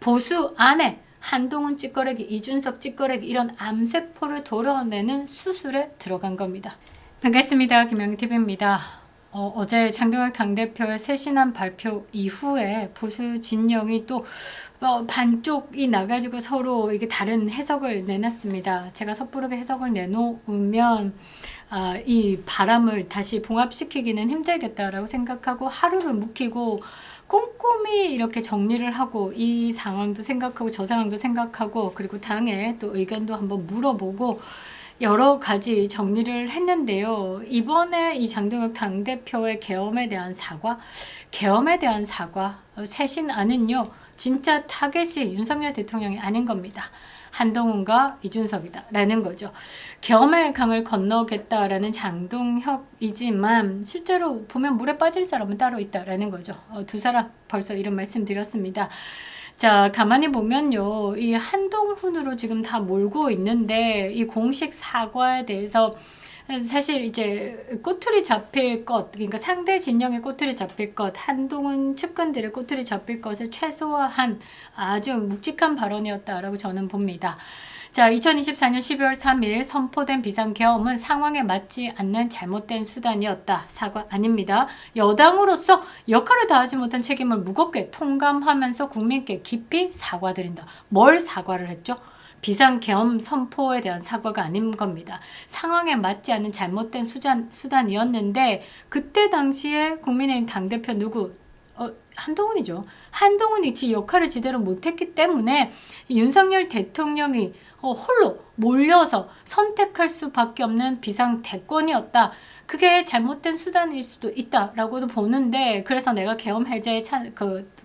보수 안에 한동훈 찌꺼레기, 이준석 찌꺼레기 이런 암세포를 도려내는 수술에 들어간 겁니다. 반갑습니다. 김영희TV입니다. 어제 장동혁 당대표의 새신안 발표 이후에 보수 진영이 또 반쪽이 나가지고 서로 이게 다른 해석을 내놨습니다. 제가 섣부르게 해석을 내놓으면 이 바람을 다시 봉합시키기는 힘들겠다라고 생각하고 하루를 묵히고 꼼꼼히 이렇게 정리를 하고 이 상황도 생각하고 저 상황도 생각하고 그리고 당에 또 의견도 한번 물어보고 여러 가지 정리를 했는데요. 이번에 이 장동혁 당대표의 계엄에 대한 사과, 쇄신안은요, 진짜 타겟이 윤석열 대통령이 아닌 겁니다. 한동훈과 이준석이다 라는 거죠. 계엄의 강을 건너겠다라는 장동혁이지만 실제로 보면 물에 빠질 사람은 따로 있다라는 거죠. 두 사람 벌써 이런 말씀 드렸습니다. 자, 가만히 보면요, 이 한동훈으로 지금 다 몰고 있는데 이 공식 사과에 대해서 사실 이제 꼬투리 잡힐 것, 그러니까 상대 진영의 꼬투리 잡힐 것, 한동훈 측근들의 꼬투리 잡힐 것을 최소화한 아주 묵직한 발언이었다라고 저는 봅니다. 자, 2024년 12월 3일 선포된 비상계엄은 상황에 맞지 않는 잘못된 수단이었다. 사과 아닙니다. 여당으로서 역할을 다하지 못한 책임을 무겁게 통감하면서 국민께 깊이 사과드린다. 뭘 사과를 했죠? 비상계엄 선포에 대한 사과가 아닌 겁니다. 상황에 맞지 않는 잘못된 수단이었는데 그때 당시에 국민의힘 당대표 누구? 한동훈이죠. 한동훈이 지 역할을 제대로 못했기 때문에 윤석열 대통령이 홀로 몰려서 선택할 수밖에 없는 비상대권이었다. 그게 잘못된 수단일 수도 있다라고도 보는데 그래서 내가 계엄 해제에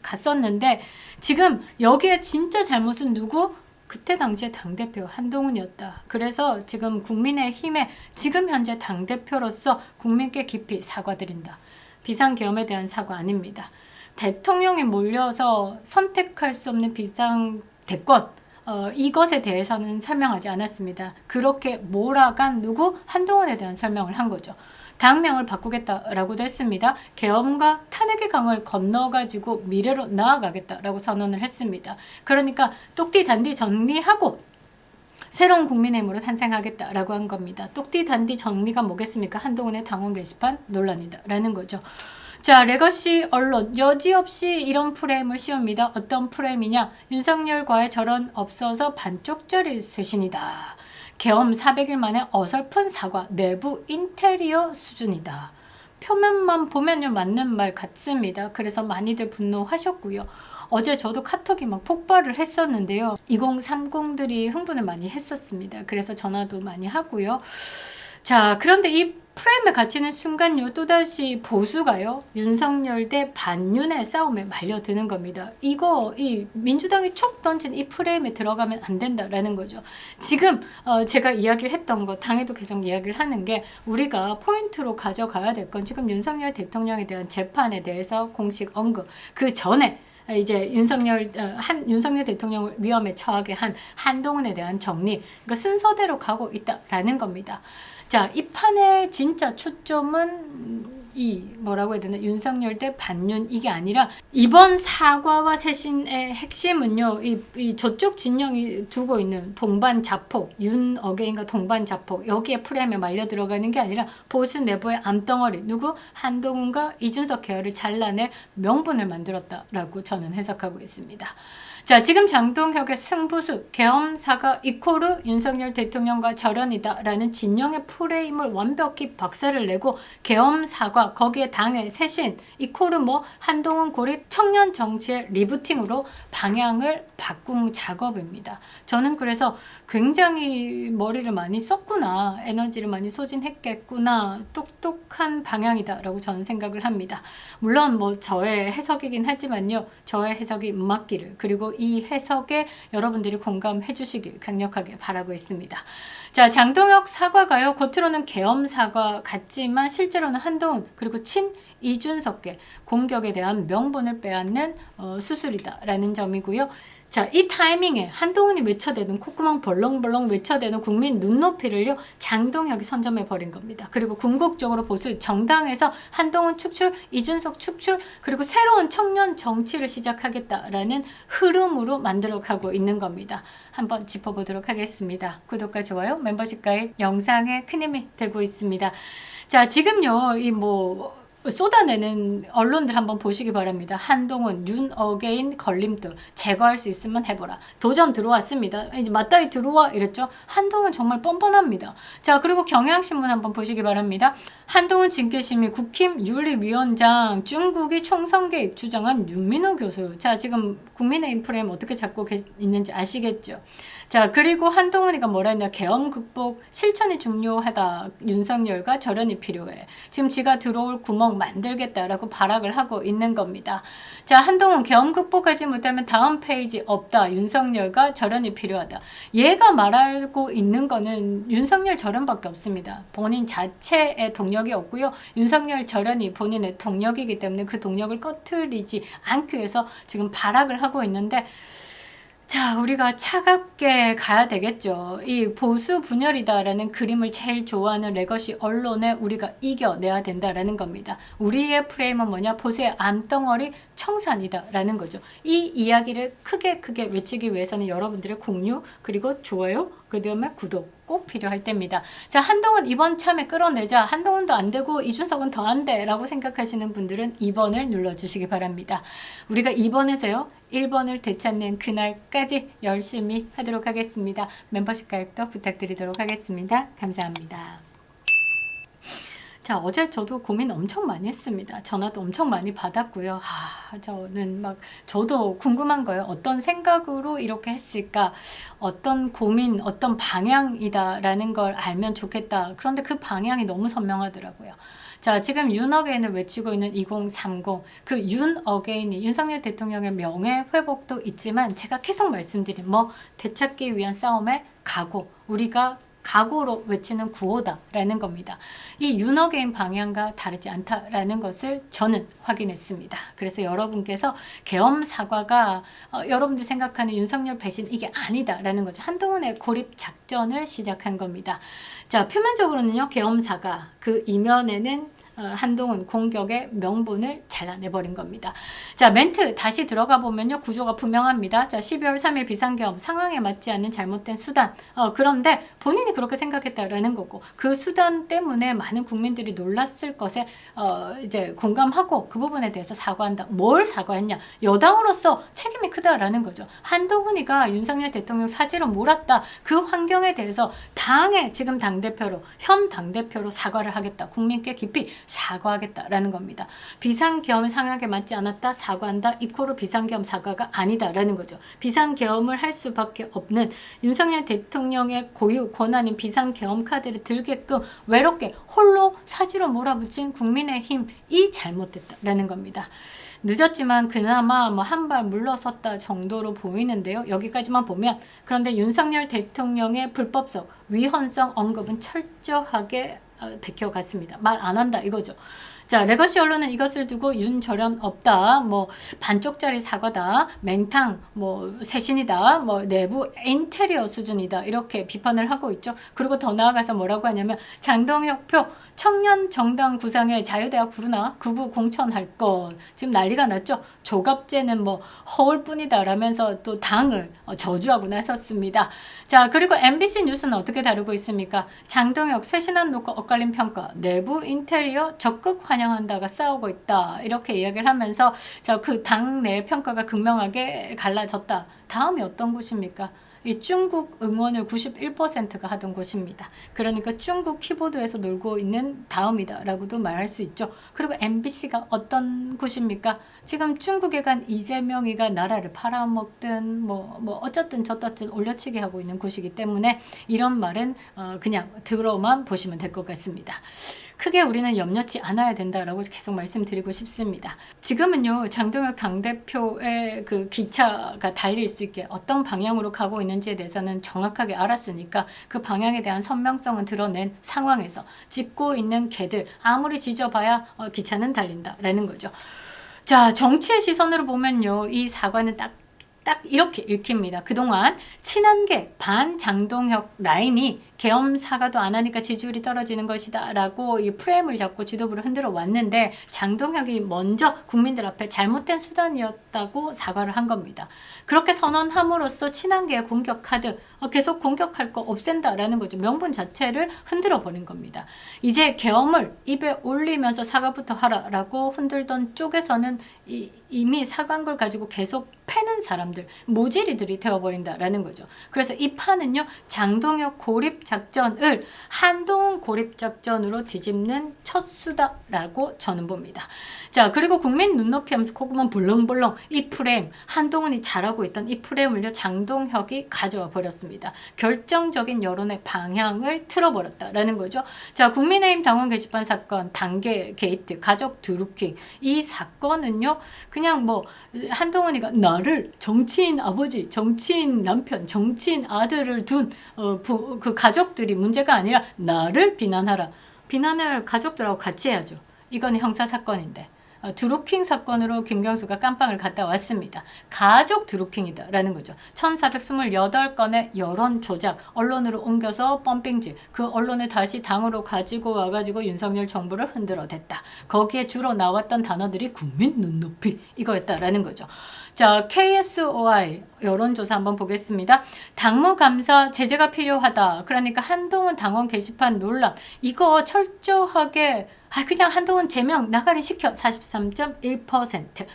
갔었는데 지금 여기에 진짜 잘못은 누구? 그때 당시에 당대표 한동훈이었다. 그래서 지금 국민의힘의 지금 현재 당대표로서 국민께 깊이 사과드린다. 비상계엄에 대한 사과 아닙니다. 대통령이 몰려서 선택할 수 없는 비상대권 이것에 대해서는 설명하지 않았습니다. 그렇게 몰아간 누구? 한동훈에 대한 설명을 한 거죠. 당명을 바꾸겠다라고도 했습니다. 계엄과 탄핵의 강을 건너가지고 미래로 나아가겠다라고 선언을 했습니다. 그러니까 똑띠 단디 정리하고 새로운 국민의힘으로 탄생하겠다라고 한 겁니다. 똑띠 단디 정리가 뭐겠습니까? 한동훈의 당원 게시판 논란이다 라는 거죠. 자, 레거시 언론 여지없이 이런 프레임을 씌웁니다. 어떤 프레임이냐? 윤석열과의 절연 없어서 반쪽짜리 쇄신이다. 계엄 400일 만에 어설픈 사과, 내부 인테리어 수준이다. 표면만 보면요 맞는 말 같습니다. 그래서 많이들 분노하셨고요. 어제 저도 카톡이 막 폭발을 했었는데요. 2030들이 흥분을 많이 했었습니다. 그래서 전화도 많이 하고요. 자, 그런데 이 프레임에 갇히는 순간요 또다시 보수가요 윤석열 대 반윤의 싸움에 말려드는 겁니다. 이 민주당이 촉 던진 이 프레임에 들어가면 안 된다라는 거죠. 지금 제가 이야기를 했던 거 당에도 계속 이야기를 하는 게 우리가 포인트로 가져가야 될 건 지금 윤석열 대통령에 대한 재판에 대해서 공식 언급 그 전에 이제 윤석열 대통령을 위험에 처하게 한 한동훈에 대한 정리, 그러니까 순서대로 가고 있다라는 겁니다. 자, 이 판의 진짜 초점은 뭐라고 해야 되나 윤석열 대 반윤 이게 아니라 이번 사과와 쇄신의 핵심은요 이 저쪽 진영이 두고 있는 동반 자폭 윤 어게인과 동반 자폭 여기에 프레임에 말려 들어가는 게 아니라 보수 내부의 암덩어리 누구 한동훈과 이준석 계열을 잘라낼 명분을 만들었다라고 저는 해석하고 있습니다. 자, 지금 장동혁의 승부수, 계엄 사과 이코르 윤석열 대통령과 절연이다 라는 진영의 프레임을 완벽히 박살을 내고 계엄 사과, 거기에 당의 쇄신, 이코르 한동훈 고립 청년 정치의 리부팅으로 방향을 바꾼 작업입니다. 저는 그래서 굉장히 머리를 많이 썼구나, 에너지를 많이 소진했겠구나, 똑똑한 방향이다 라고 저는 생각을 합니다. 물론 저의 해석이긴 하지만요, 저의 해석이 맞기를 그리고 이 해석에 여러분들이 공감해 주시길 강력하게 바라고 있습니다. 자, 장동혁 사과가요 겉으로는 계엄 사과 같지만 실제로는 한동훈 그리고 친 이준석계 공격에 대한 명분을 빼앗는 수술이다라는 점이고요. 자, 이 타이밍에 한동훈이 외쳐대는 콧구멍 벌렁벌렁 외쳐대는 국민 눈높이를요 장동혁이 선점해 버린 겁니다. 그리고 궁극적으로 보수 정당에서 한동훈 축출, 이준석 축출, 그리고 새로운 청년 정치를 시작하겠다라는 흐름으로 만들어가고 있는 겁니다. 한번 짚어보도록 하겠습니다. 구독과 좋아요, 멤버십 가입 영상에 큰 힘이 되고 있습니다. 자, 지금요 이 쏟아내는 언론들 한번 보시기 바랍니다. 한동훈, 윤 어게인 걸림돌 제거할 수 있으면 해보라. 도전 들어왔습니다. 이제 맞다이 들어와 이랬죠. 한동훈 정말 뻔뻔합니다. 자, 그리고 경향신문 한번 보시기 바랍니다. 한동훈 징계심의 국힘 윤리위원장 중국이 총선 개입 주장한 윤민호 교수. 자, 지금 국민의힘 프레임 어떻게 잡고 있는지 아시겠죠. 자, 그리고 한동훈이가 뭐라 했냐. 계엄 극복 실천이 중요하다. 윤석열과 절연이 필요해. 지금 지가 들어올 구멍 만들겠다라고 발악을 하고 있는 겁니다. 자, 한동훈 계엄 극복하지 못하면 다음 페이지 없다. 윤석열과 절연이 필요하다. 얘가 말하고 있는 거는 윤석열 절연밖에 없습니다. 본인 자체의 동력이 없고요. 윤석열 절연이 본인의 동력이기 때문에 그 동력을 꺼트리지 않기 위해서 지금 발악을 하고 있는데, 자, 우리가 차갑게 가야 되겠죠. 이 보수 분열이다라는 그림을 제일 좋아하는 레거시 언론에 우리가 이겨내야 된다라는 겁니다. 우리의 프레임은 뭐냐? 보수의 암덩어리 청산이다라는 거죠. 이 이야기를 크게 외치기 위해서는 여러분들의 공유, 그리고 좋아요, 그 다음에 구독 꼭 필요할 때입니다. 자, 한동훈 이번 참에 끌어내자. 한동훈도 안 되고 이준석은 더 안 돼 라고 생각하시는 분들은 2번을 눌러주시기 바랍니다. 우리가 2번에서요 1번을 되찾는 그날까지 열심히 하도록 하겠습니다. 멤버십 가입도 부탁드리도록 하겠습니다. 감사합니다. 자, 어제 저도 고민 엄청 많이 했습니다. 전화도 엄청 많이 받았고요. 저는 저도 궁금한 거예요. 어떤 생각으로 이렇게 했을까? 어떤 고민, 어떤 방향이다라는 걸 알면 좋겠다. 그런데 그 방향이 너무 선명하더라고요. 자, 지금 윤 어게인을 외치고 있는 2030, 그 윤 어게인이 윤석열 대통령의 명예 회복도 있지만 제가 계속 말씀드린 되찾기 위한 싸움의 각오, 우리가 각오로 외치는 구호다라는 겁니다. 이 윤 어게인 방향과 다르지 않다라는 것을 저는 확인했습니다. 그래서 여러분께서 계엄 사과가 여러분들 생각하는 윤석열 배신 이게 아니다라는 거죠. 한동훈의 고립 작전을 시작한 겁니다. 자, 표면적으로는요 계엄 사과, 그 이면에는 한동훈 공격의 명분을 잘라내버린 겁니다. 자, 멘트 다시 들어가 보면요 구조가 분명합니다. 자, 12월 3일 비상계엄 상황에 맞지 않는 잘못된 수단, 그런데 본인이 그렇게 생각했다라는 거고, 그 수단 때문에 많은 국민들이 놀랐을 것에 이제 공감하고 그 부분에 대해서 사과한다. 뭘 사과했냐? 여당으로서 책임이 크다라는 거죠. 한동훈이가 윤석열 대통령 사지로 몰았다. 그 환경에 대해서 당의 지금 당대표로, 현 당대표로 사과를 하겠다. 국민께 깊이 사과하겠다라는 겁니다. 비상계엄을 상하게 맞지 않았다. 사과한다. 이코로 비상계엄 사과가 아니다라는 거죠. 비상계엄을 할 수밖에 없는 윤석열 대통령의 고유 권한인 비상계엄 카드를 들게끔 외롭게 홀로 사지로 몰아붙인 국민의힘이 잘못됐다라는 겁니다. 늦었지만 그나마 한 발 물러섰다 정도로 보이는데요. 여기까지만 보면, 그런데 윤석열 대통령의 불법성, 위헌성 언급은 철저하게 베껴갔습니다. 말 안 한다 이거죠. 자, 레거시 언론은 이것을 두고 윤절연 없다, 반쪽짜리 사과다, 맹탕, 새신이다, 내부 인테리어 수준이다, 이렇게 비판을 하고 있죠. 그리고 더 나아가서 뭐라고 하냐면, 장동혁표 청년 정당 구상에 자유대학 부르나? 구구 공천할 것. 지금 난리가 났죠. 조갑제는 허울뿐이다 라면서 또 당을 저주하고 나섰습니다. 자, 그리고 MBC 뉴스는 어떻게 다루고 있습니까? 장동혁 쇄신한 놓고 엇갈린 평가, 내부 인테리어 적극 환영한다가 싸우고 있다, 이렇게 이야기를 하면서 그 당내 평가가 극명하게 갈라졌다. 다음이 어떤 곳입니까? 이 중국 응원을 91%가 하던 곳입니다. 그러니까 중국 키보드에서 놀고 있는 다음이다 라고도 말할 수 있죠. 그리고 MBC가 어떤 곳입니까? 지금 중국에 간 이재명이가 나라를 팔아먹든 어쨌든 저쨌든 올려치기 하고 있는 곳이기 때문에 이런 말은 그냥 들어만 보시면 될 것 같습니다. 크게 우리는 염려치 않아야 된다라고 계속 말씀드리고 싶습니다. 지금은요, 장동혁 당대표의 그 기차가 달릴 수 있게 어떤 방향으로 가고 있는지에 대해서는 정확하게 알았으니까 그 방향에 대한 선명성은 드러낸 상황에서 짚고 있는 개들 아무리 지져봐야 기차는 달린다라는 거죠. 자, 정치의 시선으로 보면요, 이 사과는 딱 이렇게 읽힙니다. 그동안 친한계 반장동혁 라인이 계엄 사과도 안 하니까 지지율이 떨어지는 것이다 라고 이 프레임을 잡고 지도부를 흔들어 왔는데, 장동혁이 먼저 국민들 앞에 잘못된 수단이었다고 사과를 한 겁니다. 그렇게 선언함으로써 친한계의 공격 카드 계속 공격할 거 없앤다라는 거죠. 명분 자체를 흔들어 버린 겁니다. 이제 계엄을 입에 올리면서 사과부터 하라라고 흔들던 쪽에서는 이미 사과한 걸 가지고 계속 패는 사람들, 모질이들이 되어버린다라는 거죠. 그래서 이 판은요, 장동혁 고립 작전을 한동훈 고립 작전으로 뒤집는 첫 수다라고 저는 봅니다. 자, 그리고 국민 눈높이 하면서 콧구멍 볼렁볼렁 이 프레임, 한동훈이 잘하고 있던 이 프레임을요, 장동혁이 가져와 버렸습니다. 결정적인 여론의 방향을 틀어버렸다라는 거죠. 자, 국민의힘 당원 게시판 사건, 당계 게이트, 가족 드루킹, 이 사건은요, 그냥 뭐 한동훈이가 나를 정치인 아버지, 정치인 남편, 정치인 아들을 둔 그 가족들이 문제가 아니라 나를 비난하라. 비난을 가족들하고 같이 해야죠. 이건 형사사건인데. 드루킹 사건으로 김경수가 깜빵을 갔다 왔습니다. 가족 드루킹이다라는 거죠. 1428건의 여론 조작, 언론으로 옮겨서 펌핑질, 그 언론을 다시 당으로 가지고 와가지고 윤석열 정부를 흔들어댔다. 거기에 주로 나왔던 단어들이 국민 눈높이 이거였다라는 거죠. 자, KSOI 여론조사 한번 보겠습니다. 당무감사 제재가 필요하다. 그러니까 한동훈 당원 게시판 논란, 이거 철저하게 그냥 한동훈 제명 나가리 시켜 43.1%.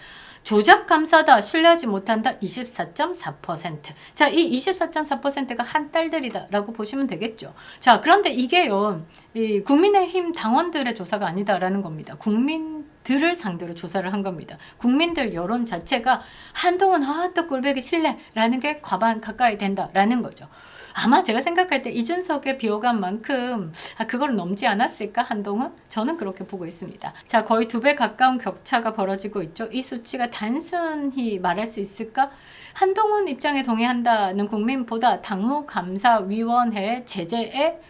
조작 감사다, 신뢰하지 못한다 24.4%. 자, 이 24.4%가 한 딸들이다라고 보시면 되겠죠. 자, 그런데 이게요, 이 국민의힘 당원들의 조사가 아니다라는 겁니다. 국민들을 상대로 조사를 한 겁니다. 국민들 여론 자체가 한동훈 또 꼴보기 싫네라는 게 과반 가까이 된다라는 거죠. 아마 제가 생각할 때 이준석의 비호감만큼 그걸 넘지 않았을까, 한동훈? 저는 그렇게 보고 있습니다. 자, 거의 2배 가까운 격차가 벌어지고 있죠. 이 수치가 단순히 말할 수 있을까? 한동훈 입장에 동의한다는 국민보다 당무감사위원회 제재에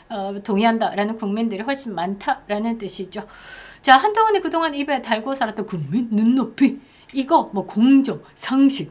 동의한다라는 국민들이 훨씬 많다라는 뜻이죠. 자, 한동훈이 그동안 입에 달고 살았던 국민 눈높이, 이거 뭐 공정, 상식,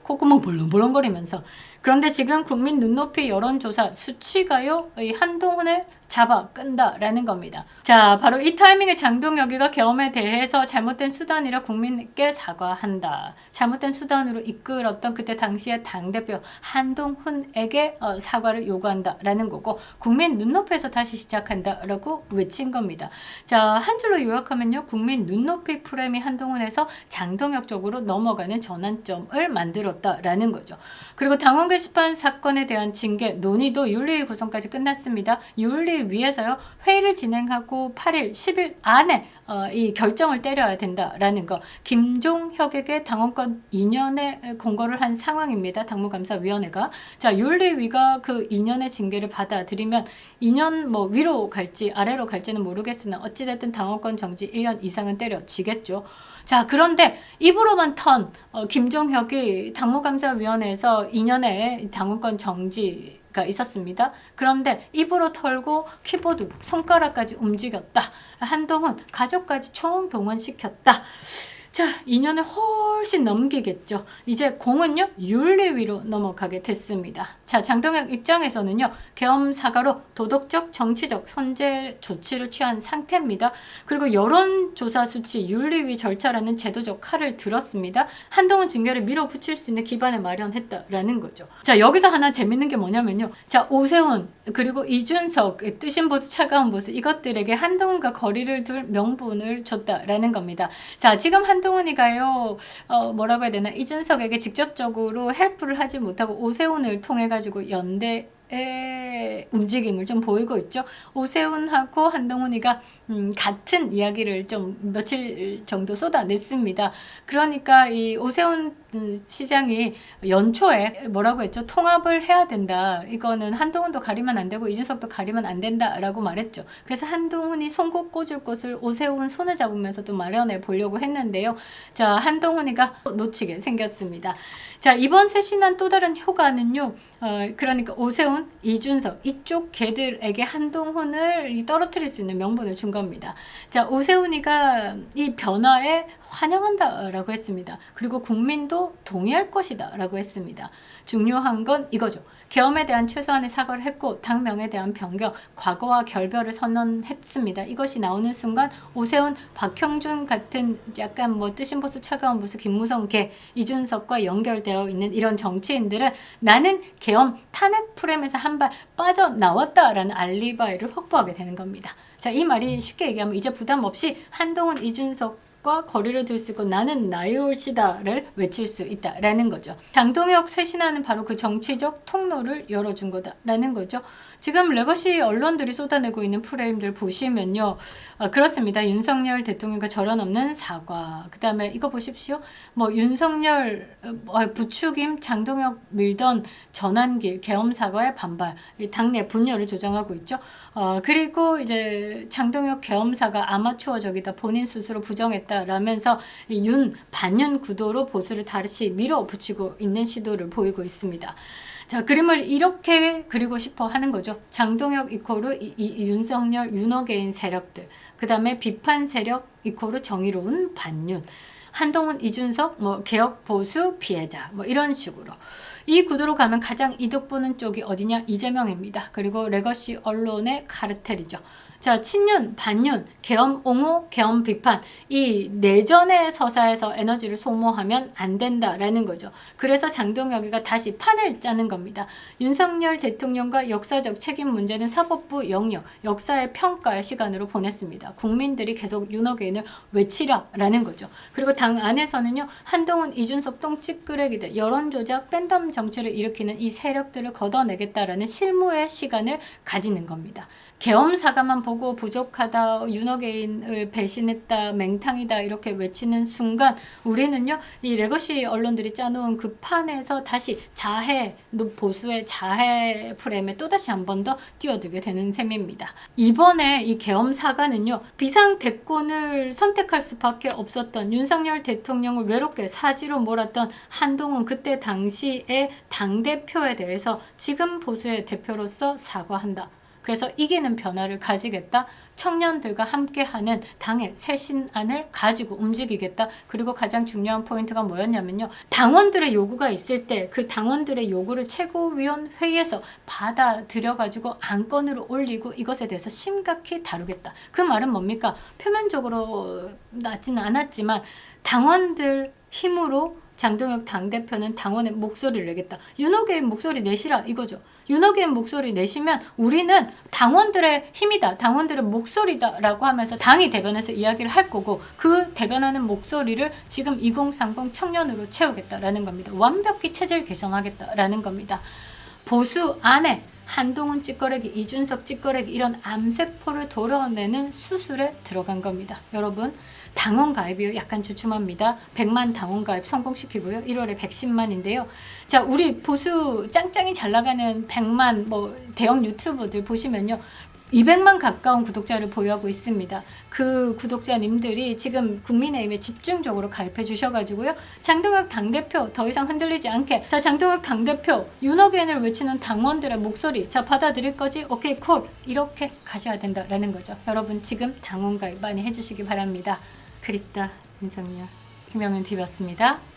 콧구멍 벌렁벌렁거리면서. 그런데 지금 국민 눈높이 여론조사 수치가요, 이 한동훈을 잡아 끈다라는 겁니다. 자, 바로 이 타이밍에 장동혁이가 계엄에 대해서 잘못된 수단이라 국민께 사과한다. 잘못된 수단으로 이끌었던 그때 당시의 당대표 한동훈에게 사과를 요구한다라는 거고, 국민 눈높이에서 다시 시작한다라고 외친 겁니다. 자, 한 줄로 요약하면요, 국민 눈높이 프레임이 한동훈에서 장동혁 쪽으로 넘어가는 전환점을 만들었다라는 거죠. 그리고 당원 게시판 사건에 대한 징계 논의도 윤리위 구성까지 끝났습니다. 윤리위에서요, 회의를 진행하고 8일, 10일 안에 이 결정을 때려야 된다라는 거. 김종혁에게 당원권 2년의 공고를 한 상황입니다. 당무감사위원회가. 자, 윤리위가 그 2년의 징계를 받아들이면 2년 뭐 위로 갈지 아래로 갈지는 모르겠으나 어찌됐든 당원권 정지 1년 이상은 때려지겠죠. 자, 그런데 입으로만 턴 김종혁이 당무감사위원회에서 2년의 당원권 정지가 있었습니다. 그런데 입으로 털고 키보드, 손가락까지 움직였다. 한동훈 가족까지 총동원시켰다. 자, 2년을 훨씬 넘기겠죠. 이제 공은요, 윤리위로 넘어가게 됐습니다. 자, 장동혁 입장에서는요, 계엄 사과로 도덕적, 정치적 선제 조치를 취한 상태입니다. 그리고 여론조사 수치, 윤리위 절차라는 제도적 칼을 들었습니다. 한동훈 징계를 밀어붙일 수 있는 기반을 마련했다라는 거죠. 자, 여기서 하나 재밌는 게 뭐냐면요. 자, 오세훈, 그리고 이준석, 뜨신 보수, 차가운 보수, 이것들에게 한동훈과 거리를 둘 명분을 줬다라는 겁니다. 자, 지금 한동훈이가요, 뭐라고 해야 되나, 이준석에게 직접적으로 헬프를 하지 못하고 오세훈을 통해 가지고 연대 움직임을 좀 보이고 있죠. 오세훈하고 한동훈이가 같은 이야기를 좀 며칠 정도 쏟아냈습니다. 그러니까 이 오세훈 시장이 연초에 뭐라고 했죠? 통합을 해야 된다. 이거는 한동훈도 가리면 안 되고 이준석도 가리면 안 된다라고 말했죠. 그래서 한동훈이 손꼭 꽂을 것을 오세훈 손을 잡으면서도 마련해 보려고 했는데요. 자, 한동훈이가 놓치게 생겼습니다. 자, 이번 쇄신안 또 다른 효과는요. 그러니까 오세훈, 이준석 이쪽 개들에게 한동훈을 떨어뜨릴 수 있는 명분을 준 겁니다. 자, 오세훈이가 이 변화에 환영한다라고 했습니다. 그리고 국민도 동의할 것이다라고 했습니다. 중요한 건 이거죠. 계엄에 대한 최소한의 사과를 했고 당명에 대한 변경, 과거와 결별을 선언했습니다. 이것이 나오는 순간 오세훈, 박형준 같은 약간 뭐 뜨신 보수 차가운 보수 김무성 개, 이준석과 연결되어 있는 이런 정치인들은 나는 계엄 탄핵 프레임에서 한 발 빠져나왔다라는 알리바이를 확보하게 되는 겁니다. 자, 이 말이 쉽게 얘기하면 이제 부담 없이 한동훈, 이준석 거리를 둘 수 있고 나는 나올시다를 외칠 수 있다라는 거죠. 장동혁 쇄신하는 바로 그 정치적 통로를 열어준 거다라는 거죠. 지금 레거시 언론들이 쏟아내고 있는 프레임들 보시면요. 그렇습니다. 윤석열 대통령과 절연 없는 사과. 그 다음에 이거 보십시오. 뭐 윤석열 부추김 장동혁 밀던 전환길 계엄 사과의 반발. 당내 분열을 조장하고 있죠. 그리고 이제 장동혁 계엄사가 아마추어적이다. 본인 스스로 부정했다라면서 반윤 구도로 보수를 다시 밀어붙이고 있는 시도를 보이고 있습니다. 자, 그림을 이렇게 그리고 싶어 하는 거죠. 장동혁 이코르 윤석열 윤어게인 세력들, 그 다음에 비판 세력 이코르 정의로운 반윤, 한동훈 이준석 뭐 개혁 보수 피해자 뭐 이런 식으로 이 구도로 가면 가장 이득 보는 쪽이 어디냐? 이재명입니다. 그리고 레거시 언론의 카르텔이죠. 자, 친윤, 반윤, 계엄 옹호, 계엄 비판 이 내전의 서사에서 에너지를 소모하면 안 된다라는 거죠. 그래서 장동혁이가 다시 판을 짜는 겁니다. 윤석열 대통령과 역사적 책임 문제는 사법부 영역, 역사의 평가의 시간으로 보냈습니다. 국민들이 계속 윤어게인을 외치라라는 거죠. 그리고 당 안에서는요. 한동훈, 이준석 똥찌끄레기들 여론조작, 팬덤 정치를 일으키는 이 세력들을 걷어내겠다라는 실무의 시간을 가지는 겁니다. 계엄 사과만 보고 부족하다, 윤어게인을 배신했다, 맹탕이다 이렇게 외치는 순간 우리는요 이 레거시 언론들이 짜놓은 그 판에서 다시 보수의 자해 프레임에 또다시 한 번 더 뛰어들게 되는 셈입니다. 이번에 이 계엄 사과는요 비상 대권을 선택할 수밖에 없었던 윤석열 대통령을 외롭게 사지로 몰았던 한동훈 그때 당시의 당대표에 대해서 지금 보수의 대표로서 사과한다. 그래서 이기는 변화를 가지겠다. 청년들과 함께하는 당의 쇄신안을 가지고 움직이겠다. 그리고 가장 중요한 포인트가 뭐였냐면요. 당원들의 요구가 있을 때 그 당원들의 요구를 최고위원 회의에서 받아들여가지고 안건으로 올리고 이것에 대해서 심각히 다루겠다. 그 말은 뭡니까? 표면적으로 나지는 않았지만 당원들 힘으로 장동혁 당대표는 당원의 목소리를 내겠다. 윤어게인 목소리 내시라 이거죠. 윤어게인 목소리 내시면 우리는 당원들의 힘이다. 당원들의 목소리다 라고 하면서 당이 대변해서 이야기를 할 거고 그 대변하는 목소리를 지금 2030 청년으로 채우겠다라는 겁니다. 완벽히 체질 개선하겠다라는 겁니다. 보수 안에 한동훈 찌꺼레기, 이준석 찌꺼레기 이런 암세포를 도려내는 수술에 들어간 겁니다. 여러분 당원 가입이요. 약간 주춤합니다. 100만 당원 가입 성공시키고요. 1월에 110만인데요. 자, 우리 보수 짱짱이 잘 나가는 100만 뭐 대형 유튜버들 보시면요. 200만 가까운 구독자를 보유하고 있습니다. 그 구독자님들이 지금 국민의힘에 집중적으로 가입해 주셔가지고요. 장동혁 당대표 더 이상 흔들리지 않게 자 장동혁 당대표 윤어게인을 외치는 당원들의 목소리 자 받아들일 거지? 오케이 콜 이렇게 가셔야 된다라는 거죠. 여러분 지금 당원 가입 많이 해주시기 바랍니다. 그립다 윤석열 김영은 TV였습니다.